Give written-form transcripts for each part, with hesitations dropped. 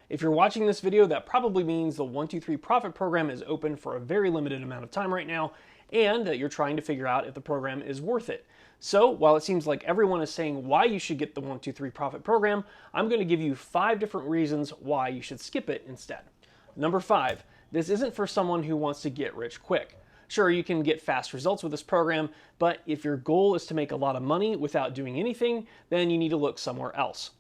If you're watching this video, that probably means the 123 Profit Program is open for a very limited amount of time right now, and that you're trying to figure out if the program is worth it. So while it seems like everyone is saying why you should get the 123 Profit Program, I'm going to give you 5 different reasons why you should skip it instead. Number 5, this isn't for someone who wants to get rich quick. Sure, you can get fast results with this program, but if your goal is to make a lot of money without doing anything, then you need to look somewhere else.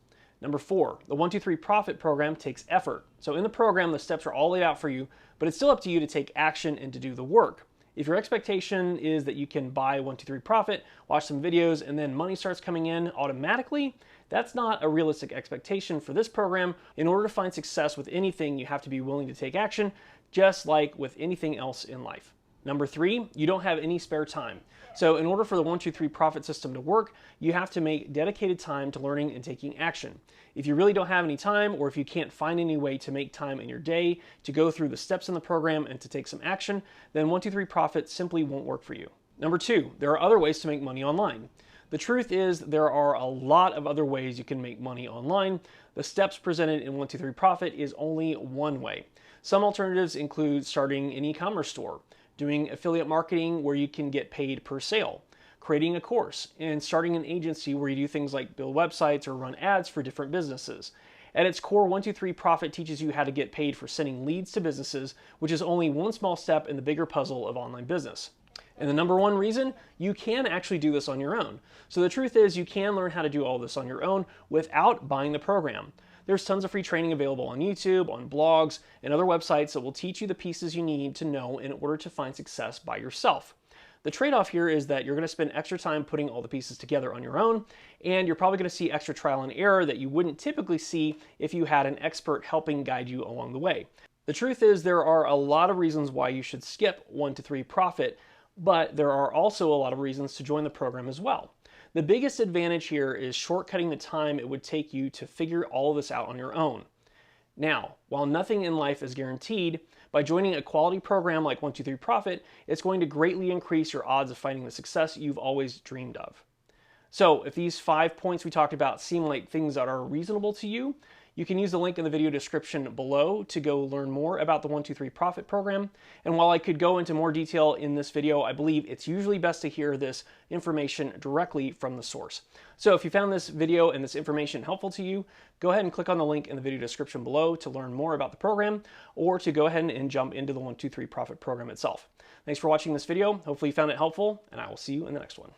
Number 4, the 123 Profit Program takes effort. So in the program, the steps are all laid out for you, but it's still up to you to take action and to do the work. If your expectation is that you can buy 123 Profit, watch some videos, and then money starts coming in automatically, that's not a realistic expectation for this program. In order to find success with anything, you have to be willing to take action, just like with anything else in life. Number 3, you don't have any spare time. So in order for the 123 Profit system to work, you have to make dedicated time to learning and taking action. If you really don't have any time, or if you can't find any way to make time in your day to go through the steps in the program and to take some action, then 123 Profit simply won't work for you. Number 2, there are other ways to make money online. The truth is there are a lot of other ways you can make money online. The steps presented in 123 Profit is only one way. Some alternatives include starting an e-commerce store, doing affiliate marketing where you can get paid per sale, creating a course, and starting an agency where you do things like build websites or run ads for different businesses. At its core, 123 Profit teaches you how to get paid for sending leads to businesses, which is only one small step in the bigger puzzle of online business. And the number one reason, you can actually do this on your own. So the truth is you can learn how to do all this on your own without buying the program. There's tons of free training available on YouTube, on blogs, and other websites that will teach you the pieces you need to know in order to find success by yourself. The trade-off here is that you're going to spend extra time putting all the pieces together on your own, and you're probably going to see extra trial and error that you wouldn't typically see if you had an expert helping guide you along the way. The truth is there are a lot of reasons why you should skip 123 Profit, but there are also a lot of reasons to join the program as well. The biggest advantage here is shortcutting the time it would take you to figure all of this out on your own. Now, while nothing in life is guaranteed, by joining a quality program like 123 Profit, it's going to greatly increase your odds of finding the success you've always dreamed of. So if these 5 points we talked about seem like things that are reasonable to you, you can use the link in the video description below to go learn more about the 123 Profit Program. And while I could go into more detail in this video, I believe it's usually best to hear this information directly from the source. So if you found this video and this information helpful to you, go ahead and click on the link in the video description below to learn more about the program, or to go ahead and jump into the 123 Profit Program itself. Thanks for watching this video. Hopefully you found it helpful, and I will see you in the next one.